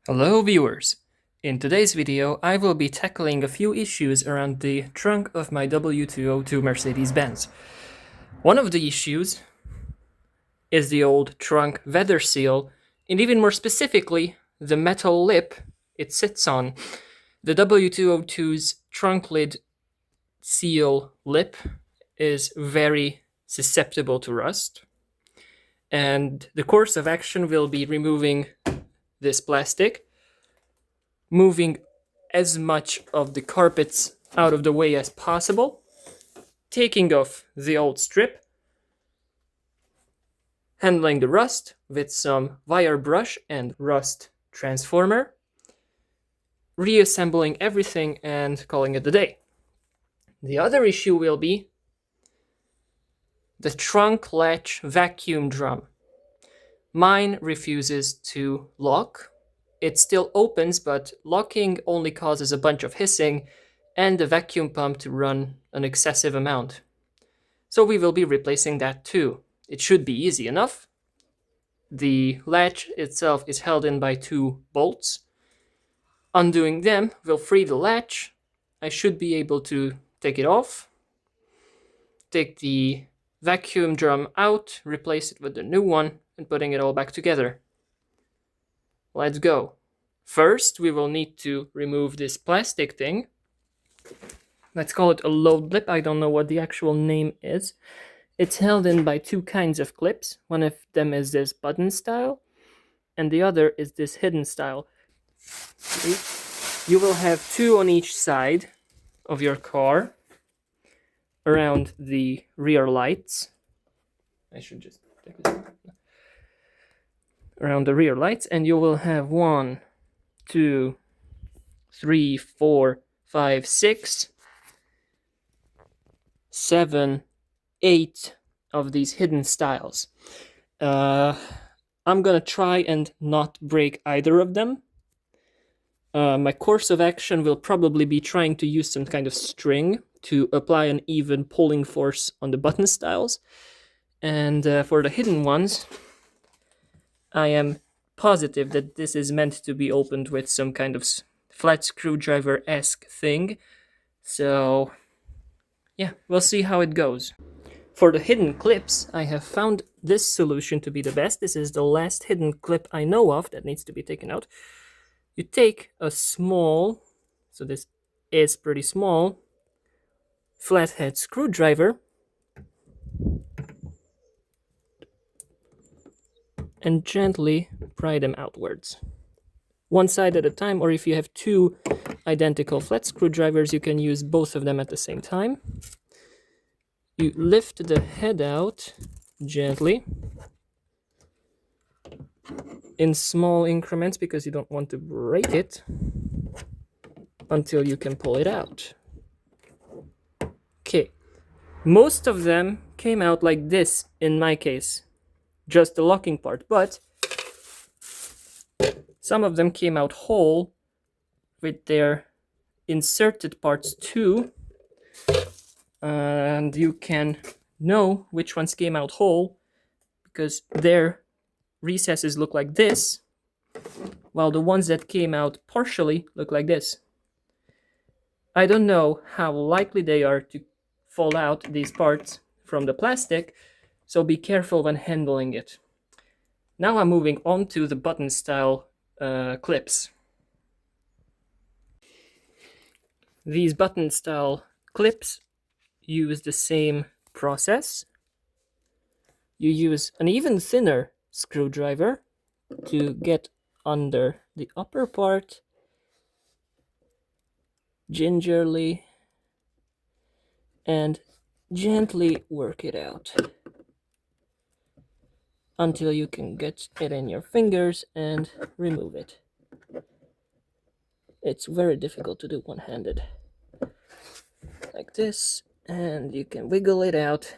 Hello viewers! In today's video I will be tackling a few issues around the trunk of my W202 Mercedes-Benz. One of the issues is the old trunk weather seal, and even more specifically the metal lip it sits on. The W202's trunk lid seal lip is very susceptible to rust, and the course of action will be removing this plastic, moving as much of the carpets out of the way as possible, taking off the old strip, handling the rust with some wire brush and rust transformer, reassembling everything and calling it a day. The other issue will be the trunk latch vacuum drum. Mine refuses to lock. It still opens, but locking only causes a bunch of hissing and the vacuum pump to run an excessive amount. So we will be replacing that too. It should be easy enough. The latch itself is held in by two bolts. Undoing them will free the latch. I should be able to take it off, take the vacuum drum out, replace it with the new one, and putting it all back together. Let's go. First, we will need to remove this plastic thing. Let's call it a load lip. I don't know what the actual name is. It's held in by two kinds of clips. One of them is this button style, and the other is this hidden style. You will have two on each side of your car around the rear lights. I should just take this around the rear lights, and you will have 1, 2, 3, 4, 5, 6, 7, 8 of these hidden styles. I'm gonna try and not break either of them. My course of action will probably be trying to use some kind of string to apply an even pulling force on the button styles. And for the hidden ones, I am positive that this is meant to be opened with some kind of flat screwdriver-esque thing. So yeah, we'll see how it goes. For the hidden clips, I have found this solution to be the best. This is the last hidden clip I know of that needs to be taken out. You take a small, so this is pretty small, flathead screwdriver, and gently pry them outwards. One side at a time, or if you have two identical flat screwdrivers, you can use both of them at the same time. You lift the head out gently in small increments because you don't want to break it until you can pull it out. Okay, most of them came out like this in my case, just the locking part, but some of them came out whole with their inserted parts too, and you can know which ones came out whole because their recesses look like this, while the ones that came out partially look like this. I don't know how likely they are to fall out, these parts, from the plastic, so be careful when handling it. Now I'm moving on to the button style clips. These button style clips use the same process. You use an even thinner screwdriver to get under the upper part, gingerly and gently work it out until you can get it in your fingers and remove it. It's very difficult to do one-handed. Like this, and you can wiggle it out,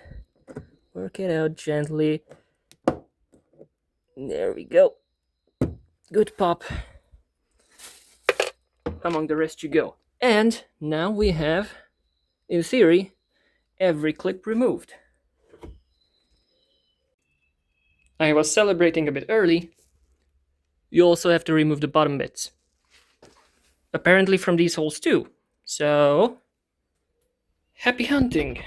work it out gently. There we go. Good pop. Among the rest you go. And now we have, in theory, every clip removed. I was celebrating a bit early You also have to remove the bottom bits. Apparently from these holes too. So, happy hunting!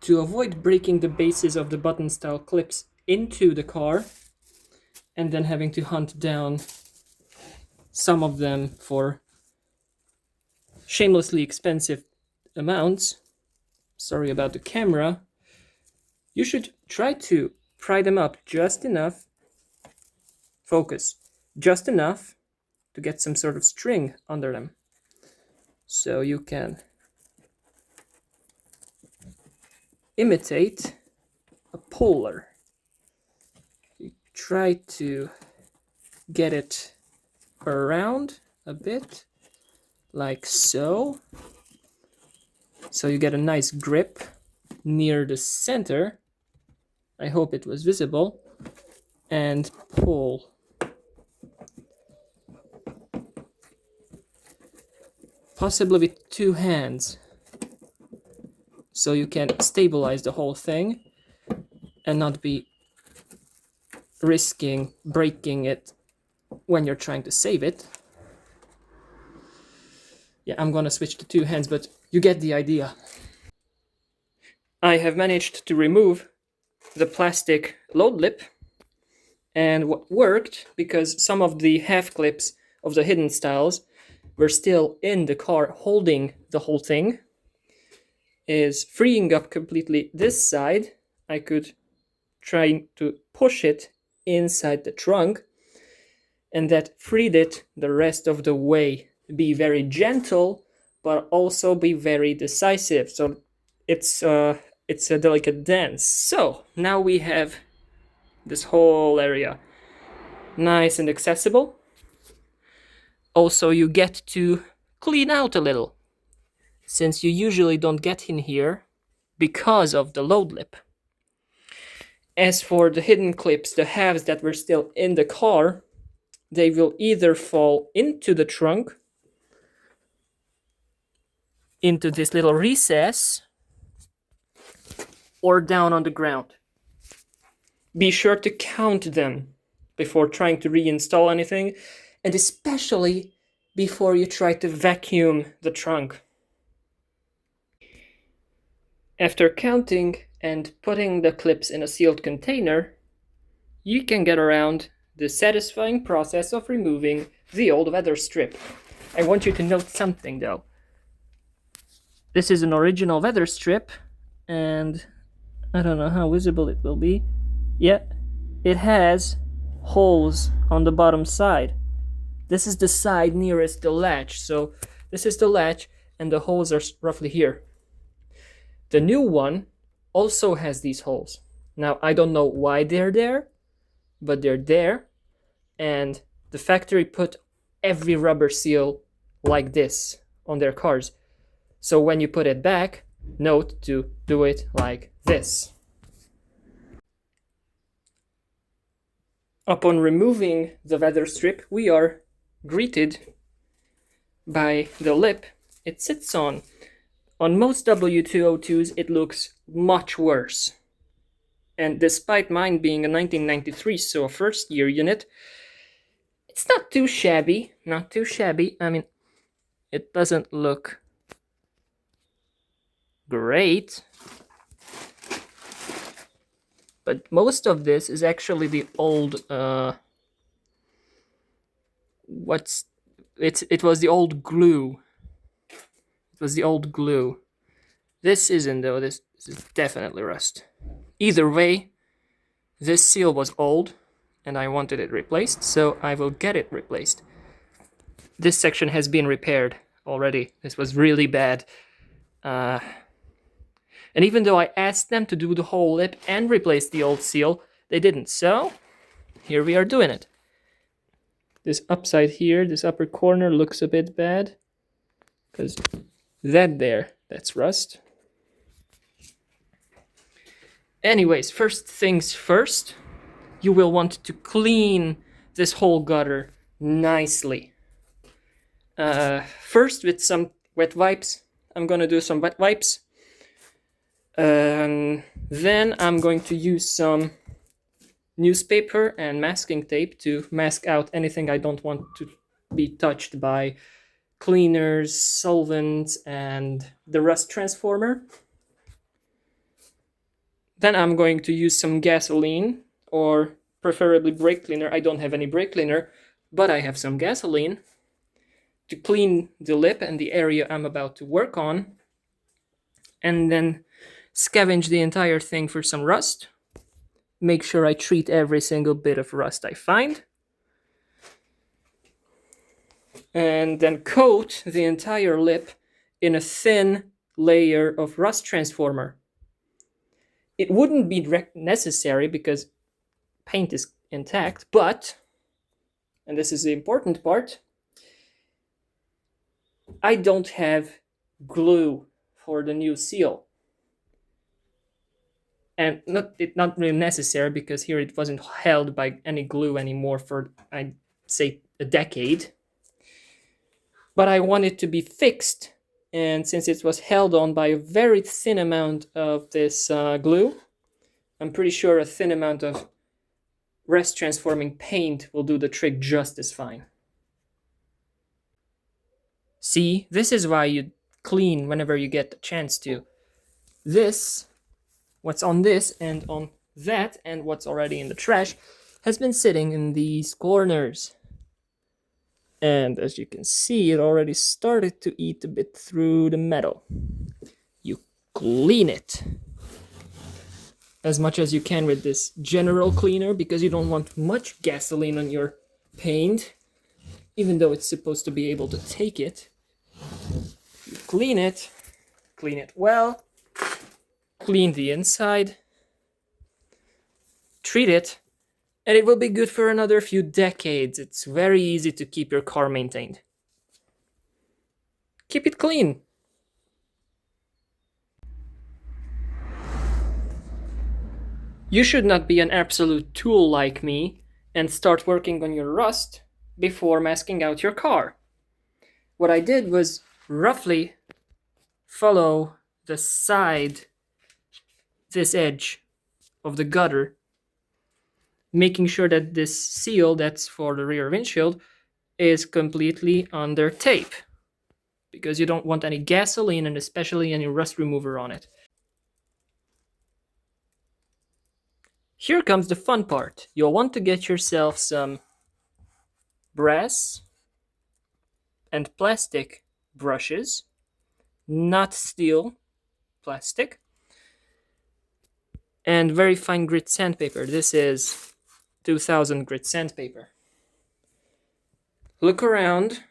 To avoid breaking the bases of the button style clips into the car and then having to hunt down some of them for shamelessly expensive amounts, sorry about the camera, you should try to pry them up just enough, focus, just enough to get some sort of string under them. So you can imitate a puller. You try to get it around a bit, like so. So you get a nice grip near the center. I hope it was visible. And pull. Possibly with two hands. So you can stabilize the whole thing and not be risking breaking it when you're trying to save it. Yeah, I'm gonna switch to two hands, but you get the idea. I have managed to remove the plastic load lip, and what worked, because some of the half clips of the hidden styles were still in the car holding the whole thing, is freeing up completely this side. I could try to push it inside the trunk, and that freed it the rest of the way. Be very gentle, but also be very decisive. So it's a delicate dance. So now we have this whole area nice and accessible. Also, you get to clean out a little, since you usually don't get in here because of the load lip. As for the hidden clips, the halves that were still in the car, they will either fall into the trunk, into this little recess, or down on the ground. Be sure to count them before trying to reinstall anything, and especially before you try to vacuum the trunk. After counting and putting the clips in a sealed container, you can get around the satisfying process of removing the old weather strip. I want you to note something though. This is an original weather strip, and I don't know how visible it will be. Yeah, it has holes on the bottom side. This is the side nearest the latch, so this is the latch and the holes are roughly here. The new one also has these holes. Now, I don't know why they're there, but they're there, and the factory put every rubber seal like this on their cars. So when you put it back, note to do it like this. Upon removing the weather strip, we are greeted by the lip it sits on. On most W202s, it looks much worse. And despite mine being a 1993, so a first year unit, it's not too shabby, not too shabby. I mean, it doesn't look great, but most of this is actually the old, it was the old glue. It was the old glue. This isn't though, this is definitely rust. Either way, this seal was old, and I wanted it replaced, so I will get it replaced. This section has been repaired already. This was really bad. And even though I asked them to do the whole lip and replace the old seal, they didn't. So, here we are doing it. This upside here, this upper corner looks a bit bad, because that's rust. Anyways, first things first, you will want to clean this whole gutter nicely. First with some wet wipes. I'm gonna do some wet wipes. Then I'm going to use some newspaper and masking tape to mask out anything I don't want to be touched by cleaners, solvents, and the rust transformer. Then I'm going to use some gasoline, or preferably brake cleaner. I don't have any brake cleaner, but I have some gasoline to clean the lip and the area I'm about to work on, and then scavenge the entire thing for some rust. Make sure I treat every single bit of rust I find, and then coat the entire lip in a thin layer of rust transformer. It wouldn't be necessary because paint is intact, but, and this is the important part, I don't have glue for the new seal. And not really necessary, because here it wasn't held by any glue anymore for, I'd say, a decade. But I want it to be fixed, and since it was held on by a very thin amount of this glue, I'm pretty sure a thin amount of rust transforming paint will do the trick just as fine. See, this is why you clean whenever you get the chance to. This, what's on this and on that, and what's already in the trash, has been sitting in these corners. And as you can see, it already started to eat a bit through the metal. You clean it as much as you can with this general cleaner, because you don't want much gasoline on your paint, even though it's supposed to be able to take it. You clean it well, clean the inside, treat it, and it will be good for another few decades. It's very easy to keep your car maintained. Keep it clean. You should not be an absolute tool like me and start working on your rust before masking out your car. What I did was roughly follow the side, this edge of the gutter, making sure that this seal that's for the rear windshield is completely under tape, because you don't want any gasoline and especially any rust remover on it. Here comes the fun part. You'll want to get yourself some brass and plastic brushes, not steel, plastic, and very fine grit sandpaper. This is 2000 grit sandpaper. Look around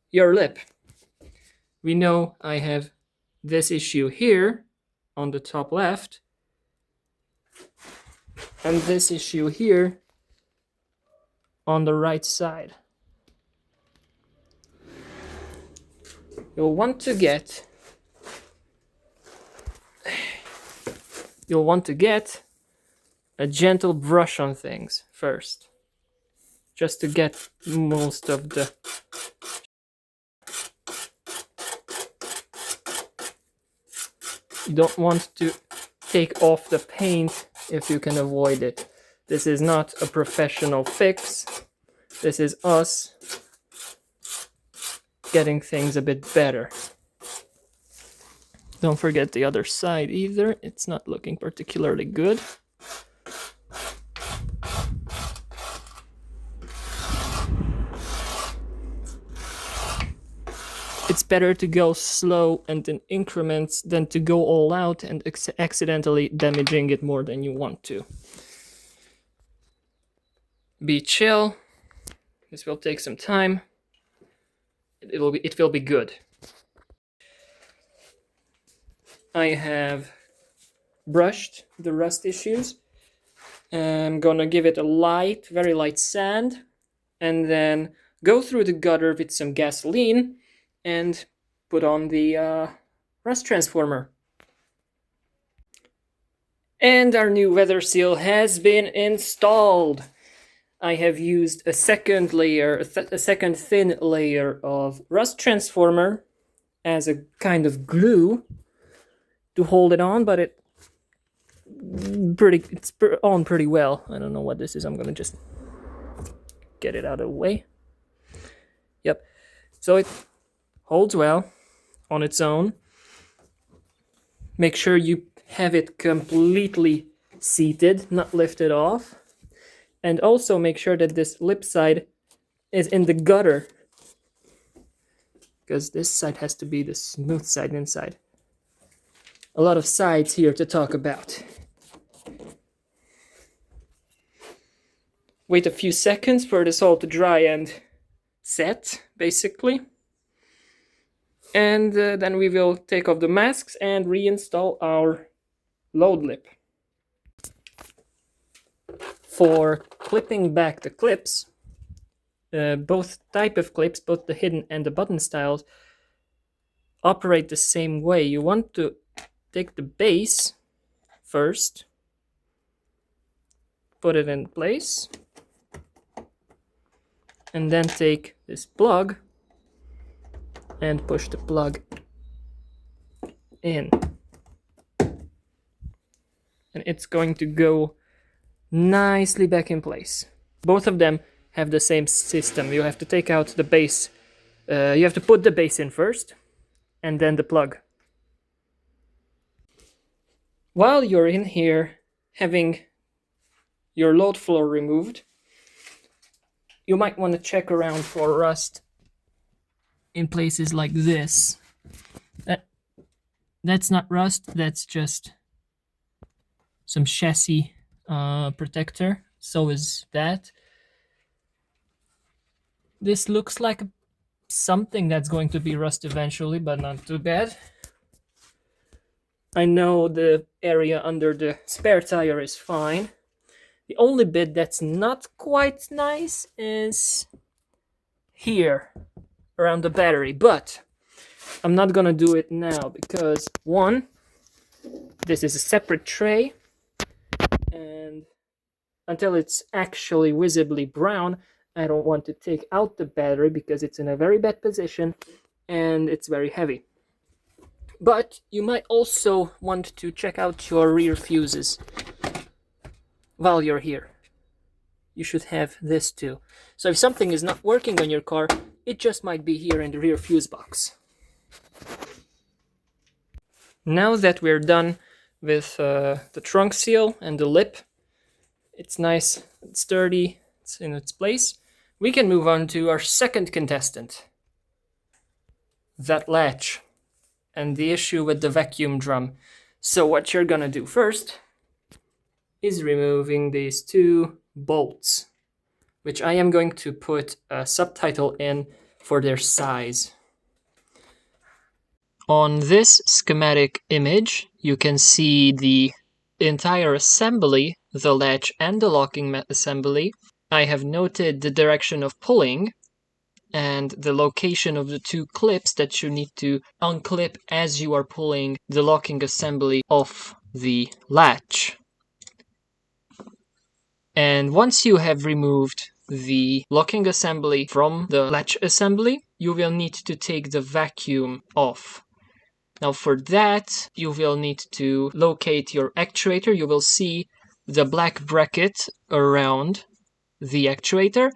your lip. We know I have this issue here on the top left, and this issue here on the right side. You'll want to get a gentle brush on things first, just to get most of the you don't want to take off the paint if you can avoid it. This is not a professional fix. This is us getting things a bit better. Don't forget the other side either. It's not looking particularly good. It's better to go slow and in increments than to go all out and accidentally damaging it more than you want to. Be chill. This will take some time. It will be good. I have brushed the rust issues. I'm gonna give it a light, very light sand, and then go through the gutter with some gasoline and put on the rust transformer. And our new weather seal has been installed. I have used a second layer, a second thin layer of rust transformer as a kind of glue to hold it on, but it on pretty well. I don't know what this is. I'm gonna just get it out of the way. Yep. So it holds well on its own. Make sure you have it completely seated, not lifted off. And also make sure that this lip side is in the gutter, because this side has to be the smooth side inside. A lot of sides here to talk about. Wait a few seconds for this all to dry and set, basically. And then we will take off the masks and reinstall our load lip. For clipping back the clips, both type of clips, both the hidden and the button styles, operate the same way. You want to take the base first, put it in place, and then take this plug and push the plug in. And it's going to go nicely back in place. Both of them have the same system. You have to take out the base. You have to put the base in first, and then the plug. While you're in here having your load floor removed, you might want to check around for rust in places like this. That's not rust, that's just some chassis protector. So is that. This looks like something that's going to be rust eventually, but not too bad. I know the area under the spare tire is fine. The only bit that's not quite nice is here, around the battery, but I'm not gonna do it now because, one, this is a separate tray, and until it's actually visibly brown, I don't want to take out the battery because it's in a very bad position and it's very heavy. But you might also want to check out your rear fuses while you're here. You should have this too. So if something is not working on your car, it just might be here in the rear fuse box. Now that we're done with the trunk seal and the lip, it's nice and sturdy, it's in its place, we can move on to our second contestant, that latch, and the issue with the vacuum drum. So what you're gonna do first is removing these two bolts, which I am going to put a subtitle in for their size. On this schematic image, you can see the entire assembly, the latch and the locking assembly. I have noted the direction of pulling and the location of the two clips that you need to unclip as you are pulling the locking assembly off the latch. And once you have removed the locking assembly from the latch assembly, you will need to take the vacuum off. Now for that, you will need to locate your actuator. You will see the black bracket around the actuator,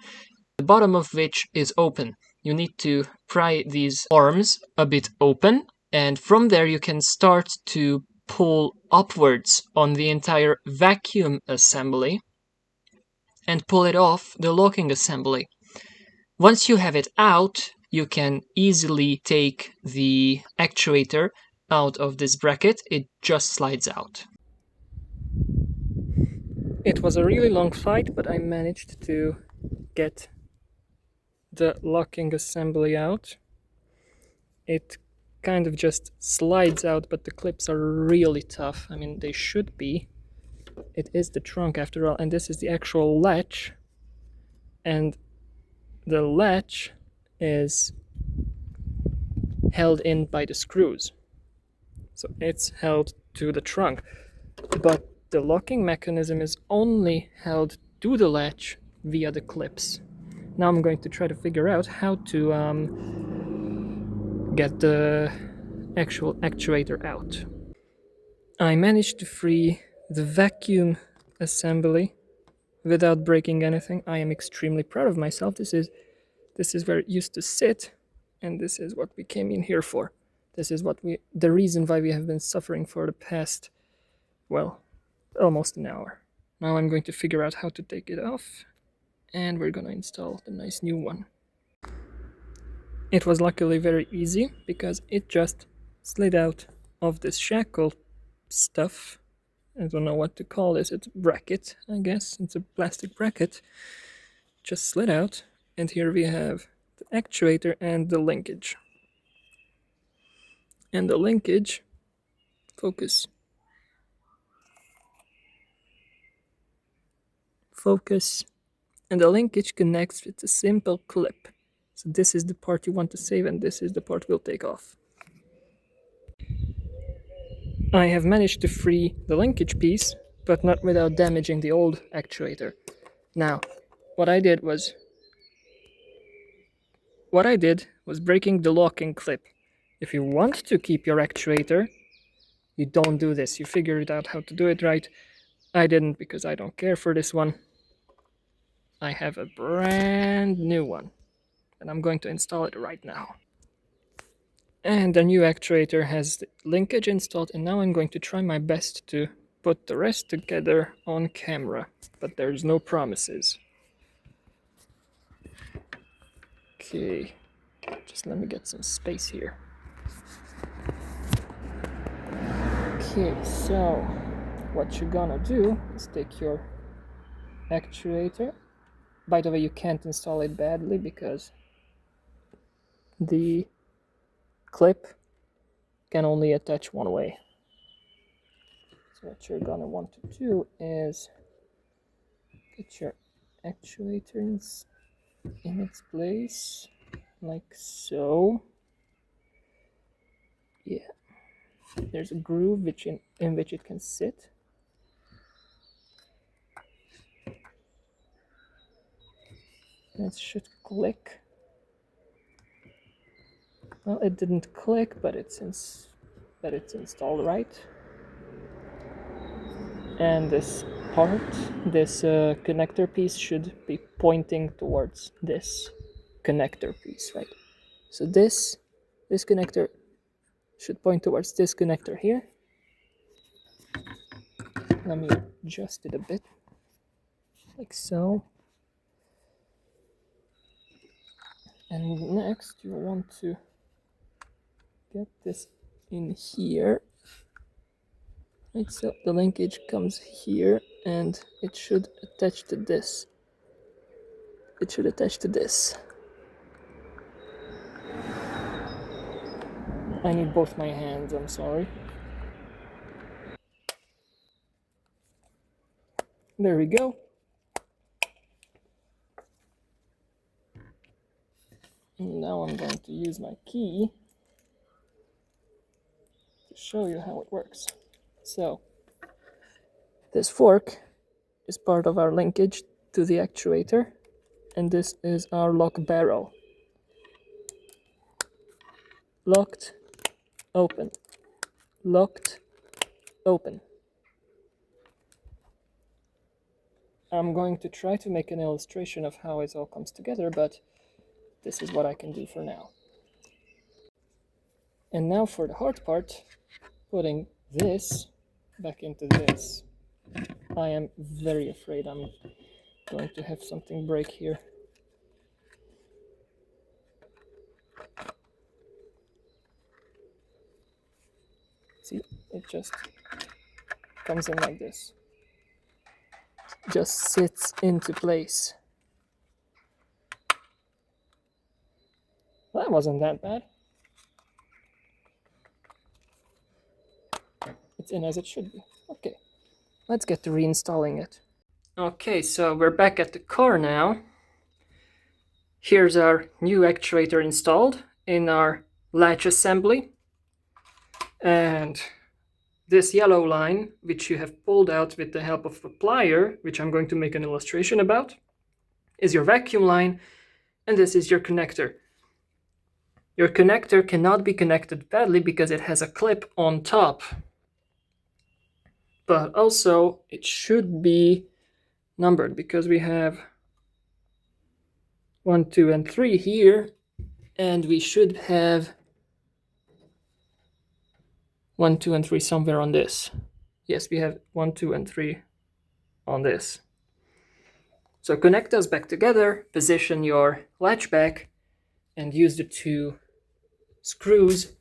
the bottom of which is open. You need to pry these arms a bit open, and from there you can start to pull upwards on the entire vacuum assembly and pull it off the locking assembly. Once you have it out, you can easily take the actuator out of this bracket. It just slides out. It was a really long fight, but I managed to get the locking assembly out. It kind of just slides out, but the clips are really tough. I mean, they should be. It is the trunk after all, and this is the actual latch. And the latch is held in by the screws. So it's held to the trunk. But the locking mechanism is only held to the latch via the clips. Now I'm going to try to figure out how to get the actual actuator out. I managed to free the vacuum assembly without breaking anything. I am extremely proud of myself. This is where it used to sit, and this is what we came in here for. This is the reason why we have been suffering for the past, well, almost an hour. Now I'm going to figure out how to take it off, and we're gonna install the nice new one. It was luckily very easy because it just slid out of this shackle stuff. I don't know what to call this. It's a bracket, I guess. It's a plastic bracket. Just slid out, and here we have the actuator and the linkage. And the linkage, focus, and the linkage connects with a simple clip. So this is the part you want to save, and this is the part we'll take off. I have managed to free the linkage piece, but not without damaging the old actuator. Now, what I did was breaking the locking clip. If you want to keep your actuator, you don't do this. You figure it out how to do it right. I didn't because I don't care for this one. I have a brand new one, and I'm going to install it right now. And the new actuator has the linkage installed, and now I'm going to try my best to put the rest together on camera, but there's no promises. Okay, just let me get some space here. Okay, so what you're gonna do is take your actuator. By the way, you can't install it badly because the clip can only attach one way. So what you're gonna want to do is get your actuator in its place, like so. Yeah, there's a groove in which it can sit. And it should click. Well, it didn't click, but it's installed right. And this connector piece should be pointing towards this connector piece, right? So this connector should point towards this connector here. Let me adjust it a bit, like so. And next you want to get this in here. Right, so the linkage comes here, and it should attach to this. It should attach to this. I need both my hands, I'm sorry. There we go. And now I'm going to use my key to show you how it works. So, this fork is part of our linkage to the actuator, and this is our lock barrel. Locked, open, locked, open. I'm going to try to make an illustration of how it all comes together, but this is what I can do for now. And now for the hard part, putting this back into this. I am very afraid I'm going to have something break here. See, it just comes in like this. Just sits into place. Well, that wasn't that bad. It's in as it should be. Okay, let's get to reinstalling it. Okay, so we're back at the car now. Here's our new actuator installed in our latch assembly. And this yellow line, which you have pulled out with the help of a plier, which I'm going to make an illustration about, is your vacuum line, and this is your connector. Your connector cannot be connected badly because it has a clip on top. but also it should be numbered because we have 1, 2, and 3 here, and we should have 1, 2, and 3 somewhere on this. Yes, we have 1, 2, and 3 on this. So connect those back together, position your latch back, and use the 2 screws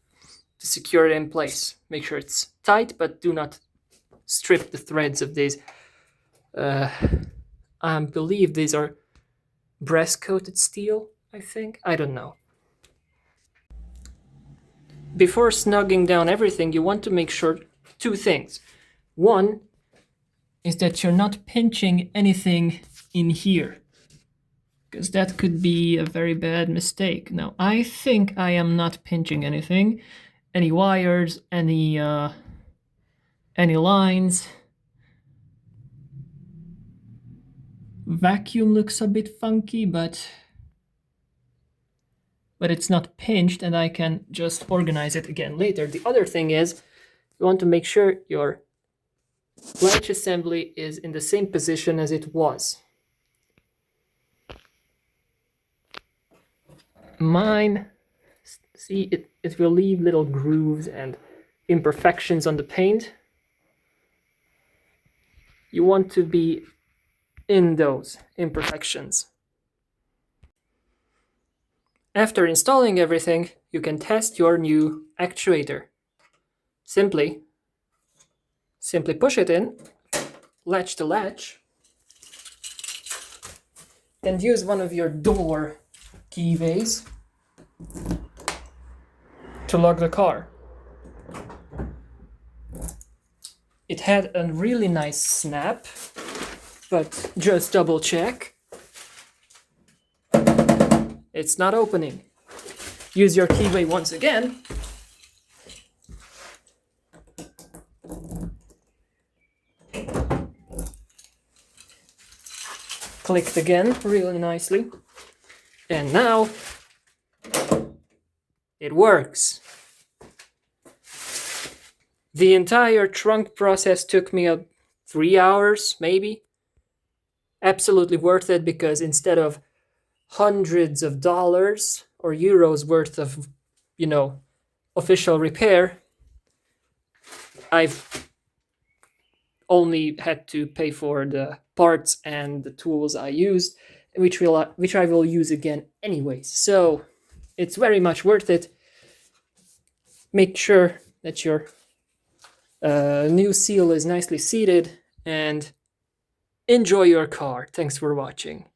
to secure it in place. Make sure it's tight, but do not strip the threads of these. I believe these are brass coated steel, I think. I don't know. Before snugging down everything, you want to make sure 2 things. One is that you're not pinching anything in here, because that could be a very bad mistake. Now, I think I am not pinching anything, any wires, any lines. Vacuum looks a bit funky, but it's not pinched, and I can just organize it again later. The other thing is you want to make sure your latch assembly is in the same position as it was. Mine, see, it will leave little grooves and imperfections on the paint. You want to be in those imperfections. After installing everything, you can test your new actuator. Simply push it in, latch to latch, and use one of your door keyways to lock the car. It had a really nice snap, but just double check. It's not opening. Use your keyway once again. Clicked again really nicely. And now it works. The entire trunk process took me 3 hours, maybe. Absolutely worth it, because instead of hundreds of dollars or euros worth of, official repair, I've only had to pay for the parts and the tools I used, which I will use again anyways. So it's very much worth it. Make sure that your new seal is nicely seated, and enjoy your car. Thanks for watching.